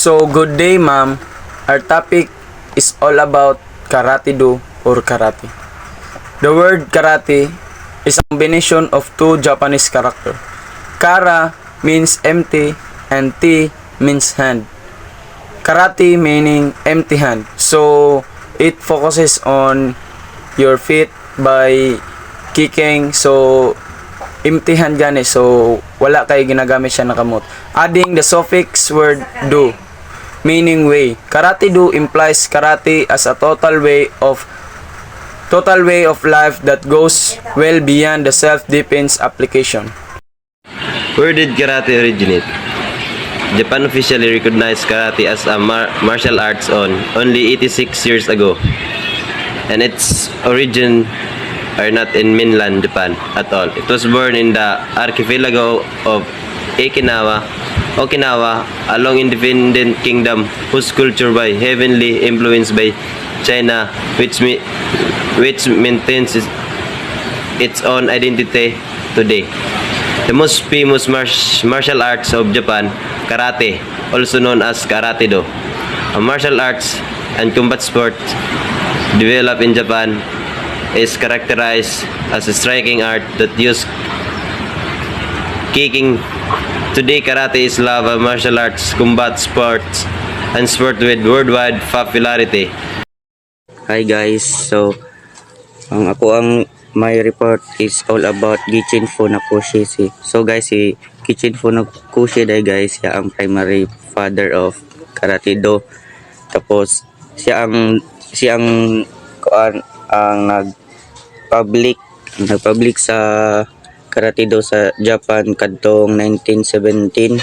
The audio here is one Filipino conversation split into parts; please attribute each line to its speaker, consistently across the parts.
Speaker 1: So, good day, ma'am. Our topic is all about karate-do or karate. The word karate is a combination of two Japanese characters. Kara means empty and T means hand. Karate meaning empty hand. So, it focuses on your feet by kicking. So, empty hand gani. So, wala kay ginagamit siya na kamot. Adding the suffix word do, meaning way. Karate do implies karate as a total way of life that goes well beyond the self-defense application.
Speaker 2: Where did karate originate? Japan officially recognized karate as a martial arts only 86 years ago, and its origin are not in mainland Japan at all. It was born in the archipelago of Okinawa, a long independent kingdom whose culture was heavily influenced by China, which maintains its own identity today. The most famous martial arts of Japan, karate, also known as karate-do, a martial arts and combat sport developed in Japan, is characterized as a striking art that uses kicking. Today, karate is loved as martial arts, combat sports, and sport with worldwide popularity.
Speaker 3: Hi guys, so ang my report is all about Gichin Funakoshi. So guys, si Gichin Funakoshi dai guys, siya ang primary father of karate do. Tapos siya ang nag-public sa karate do sa Japan kadtong 1917.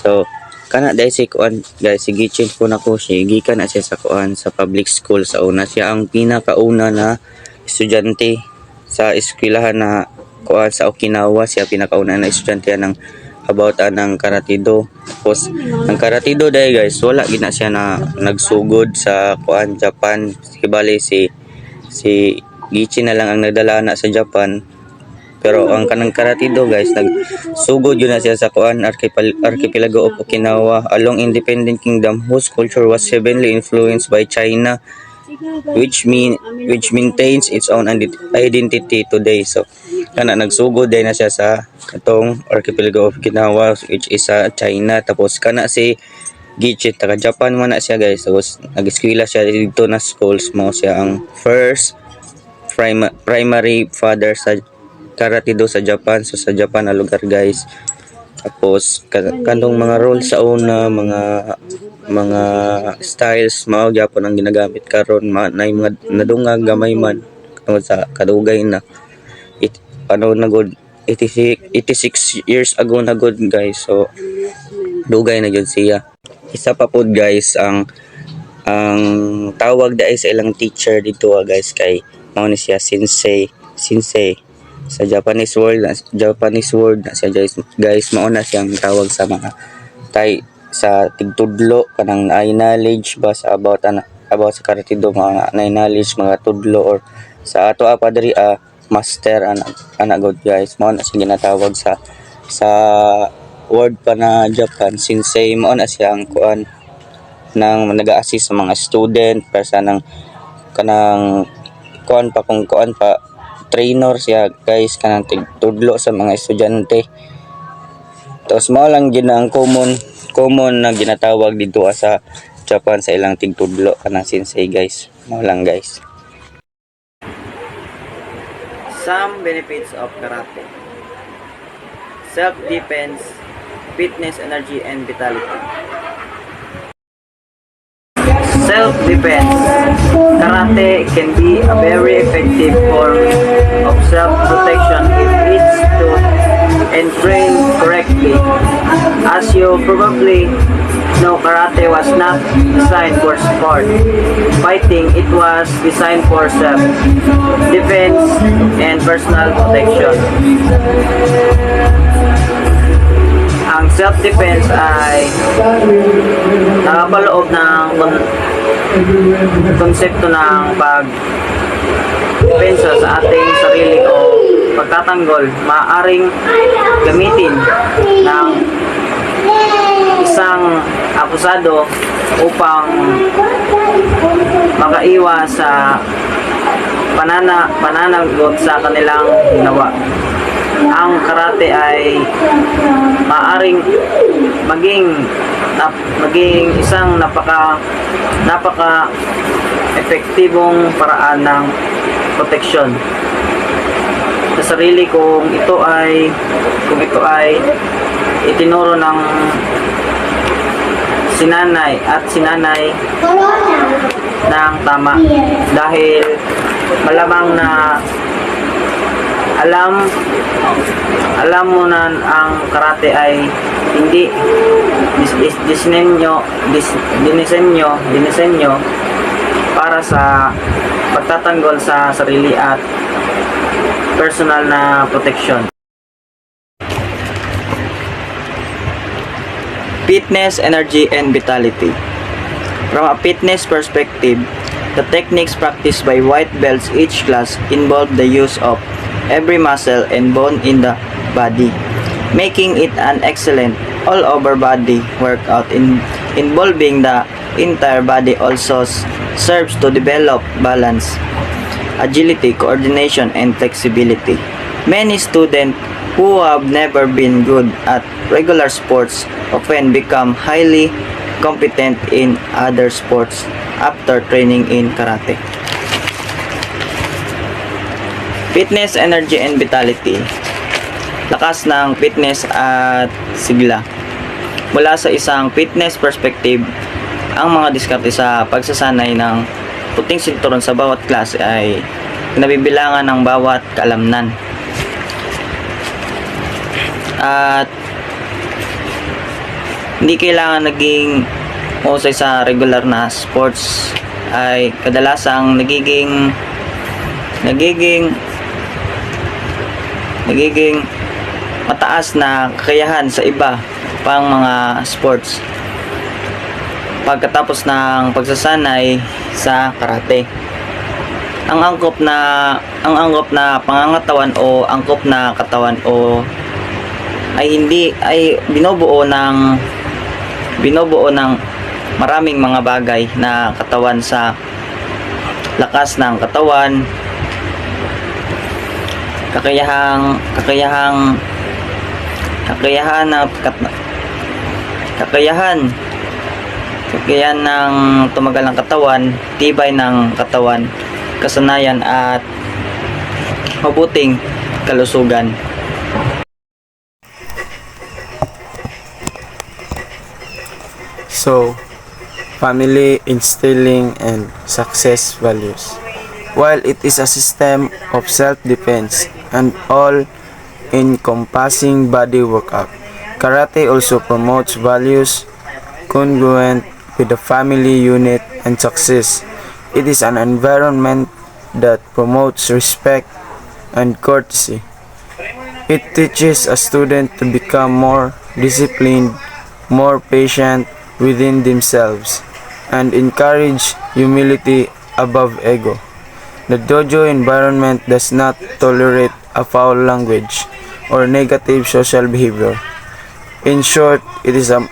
Speaker 3: So kana dai si guys, si Gichin Funakoshi gikan na siya sa public school sa una. Siya ang pinakauna na estudyante sa eskwelahan na sa Okinawa. Siya pinakauna na estudyante ng about ng karate do. Tapos ang karate do dai guys, wala gina siya na nagsugod sa Japan. Kibali si Gichin na lang ang nagdala na sa Japan. Pero ang kanang karate do guys, nagsugod yun na siya sa archipelago of Okinawa, a long independent kingdom whose culture was heavily influenced by China, which maintains its own identity today. So kana nagsugod din na siya sa katong archipelago of Okinawa, which is sa China. Tapos kana si Gichin taga Japan man na siya guys. Tapos nag-eskwela siya dito na schools mo. Siya ang first primary father sa karate do sa Japan. So sa Japan na lugar guys. Tapos kanong mga rules sa una, mga styles mao gyapon ang ginagamit karon, na mga nadungag gamay man sa kadugay na na good 86 years ago na good guys. So dugay na gyud siya. Isa pa pod guys, ang tawag dai sa ilang teacher dito guys kay mao ni siya sensei sa Japanese word na siya guys. Mao na siyang tawag sa mga sa tigtudlo kanang ay knowledge ba sa about sa karate do, mga knowledge, mga tudlo, or sa ato pa diri master ana god guys. Mao na siya ginatawag sa word pa na Japan sensei. Mao na siya ang nang nag-a-assist sa mga student para nang kanang trainer siya guys, kanang tigtudlo sa mga estudyante. Tapos mao lang gid ang common na ginatawag dito sa Japan sa ilang tigtudlo kanang sensei guys. Mao lang guys.
Speaker 4: Some benefits of karate: self-defense, fitness, energy, and vitality. Self-defense. Karate can be a very effective form of self-protection if it's taught and trained correctly. As you probably know, karate was not designed for sport fighting. It was designed for self-defense and personal protection. Ang self-defense ay nakapaloob ng konsepto ng pagdepensa sa ating sarili o pagtatanggol. Maaaring gamitin ng isang akusado upang makaiwas sa pananagot sa kanilang ginawa. Ang karate ay maaring maging isang napaka epektibong paraan ng proteksyon sa sarili kung ito ay itinuro ng sinanay ng tama, dahil malamang na alam mo na ang karate ay hindi dinisenyo para sa pagtatanggol sa sarili at personal na protection.
Speaker 3: Fitness, energy, and vitality. From a fitness perspective, the techniques practiced by white belts each class involve the use of every muscle and bone in the body, making it an excellent all-over body workout involving the entire body. Also serves to develop balance, agility, coordination, and flexibility. Many students who have never been good at regular sports often become highly competent in other sports after training in karate. Fitness, energy, and vitality. Lakas ng fitness at sigla. Mula sa isang fitness perspective, ang mga diskarte sa pagsasanay ng puting sinturon sa bawat klase ay nabibilangan ng bawat kaalamnan. At hindi kailangan naging mahusay sa regular na sports, ay kadalasang nagiging mataas na kakayahan sa iba pang mga sports pagkatapos ng pagsasanay sa karate. Ang angkop na pangangatawan o angkop na katawan o ay binubuo ng maraming mga bagay na katawan sa lakas ng katawan, kakayahan ng tumagal ng katawan, tibay ng katawan, kasanayan at mabuting kalusugan.
Speaker 1: So, family instilling and success values. While it is a system of self-defense and all-encompassing body workout, karate also promotes values congruent with the family unit and success. It is an environment that promotes respect and courtesy. It teaches a student to become more disciplined, more patient within themselves, and encourage humility above ego. The dojo environment does not tolerate a foul language or negative social behavior. In short, it is a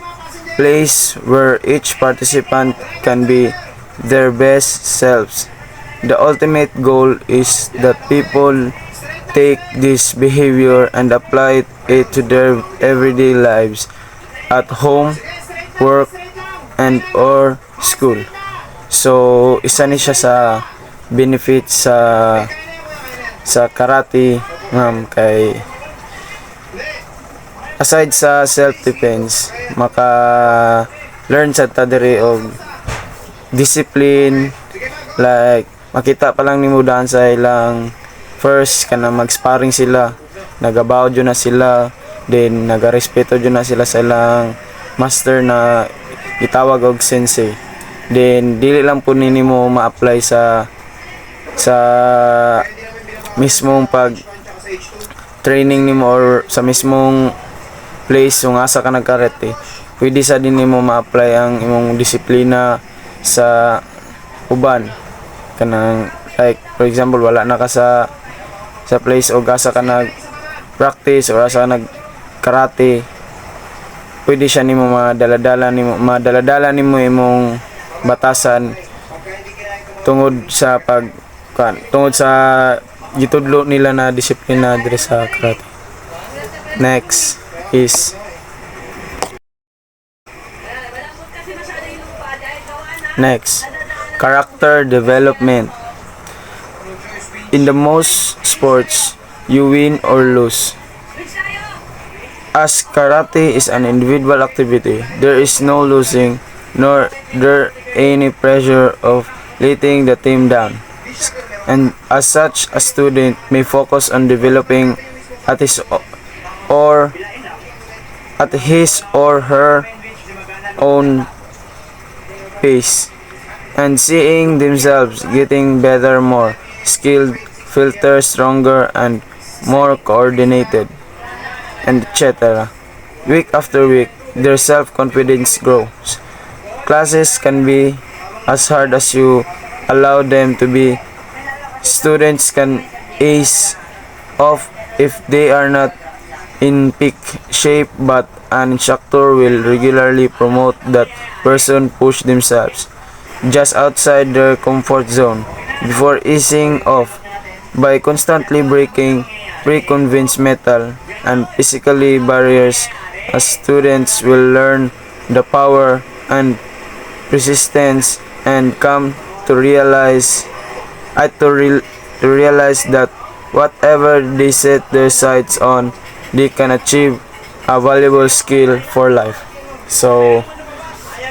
Speaker 1: place where each participant can be their best selves. The ultimate goal is that people take this behavior and apply it to their everyday lives at home, work, and or school. So, isa ni siya sa benefit sa karate, ma'am, kay aside sa self-defense, maka-learn sa tadiri og discipline, like makita pa lang nimo daan sa ilang first kana mag-sparring sila, nagabaw jud na sila, then nagarespeto jud na sila sa ilang master na itawag og sensei. Then dili lang po nimo ma-apply sa mismong pag training nimo or sa mismong place kung asa ka nagkarate. Pwede sa din nimo ma-apply ang imong disiplina sa uban, kanang like for example wala na ka sa place o asa ka nag practice or asa ka nag karate, pwede siya nimo madaladala nimo imong batasan tungod sa tungod sa gitudlo nila na disiplina diri sa karate. Next is character development. In the most sports, you win or lose. As karate is an individual activity, there is no losing nor there any pressure of letting the team down. And as such, a student may focus on developing at his or her own pace and seeing themselves getting better, more skilled, filter stronger and more coordinated, and etc. Week after week, their self-confidence grows. Classes can be as hard as you allow them to be. Students can ace off if they are not in peak shape, but an instructor will regularly promote that person push themselves just outside their comfort zone before easing off by constantly breaking pre-convinced mental and physically barriers. As students will learn the power and resistance and come to realize that whatever they set their sights on, they can achieve a valuable skill for life. So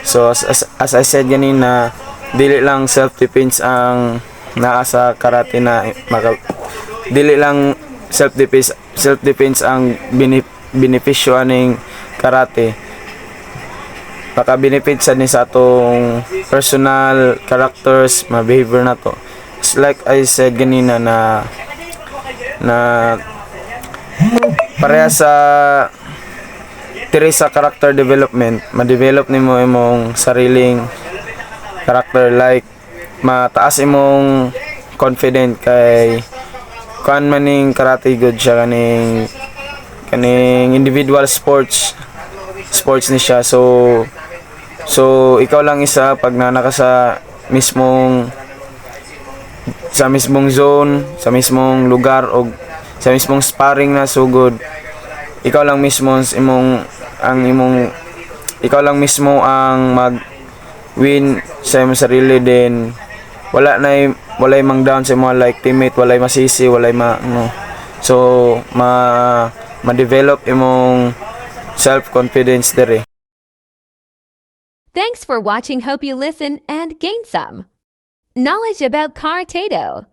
Speaker 1: as I said ganina, dili lang self-defense ang naa sa karate na dili lang self-defense ang benepisyo aning karate. Maka-benefit sa ni sa atong personal characters, behavior na to. It's like I said ganina na pareha sa sa character development, ma-develop nimo imong sariling character, like mataas imong confident kay kuan maning karate good siya kaning individual sports ni siya. So ikaw lang isa pag nanaka sa mismong zone, sa mismong lugar o sa mismong sparring na sugod, ikaw lang mismo ang mag-win sa imong sarili, din walay mang down sa mga like teammate, walay masisi, so ma-develop imong self-confidence dere.
Speaker 5: Thanks for watching. Hope you listen and gain some knowledge about Karate-Do.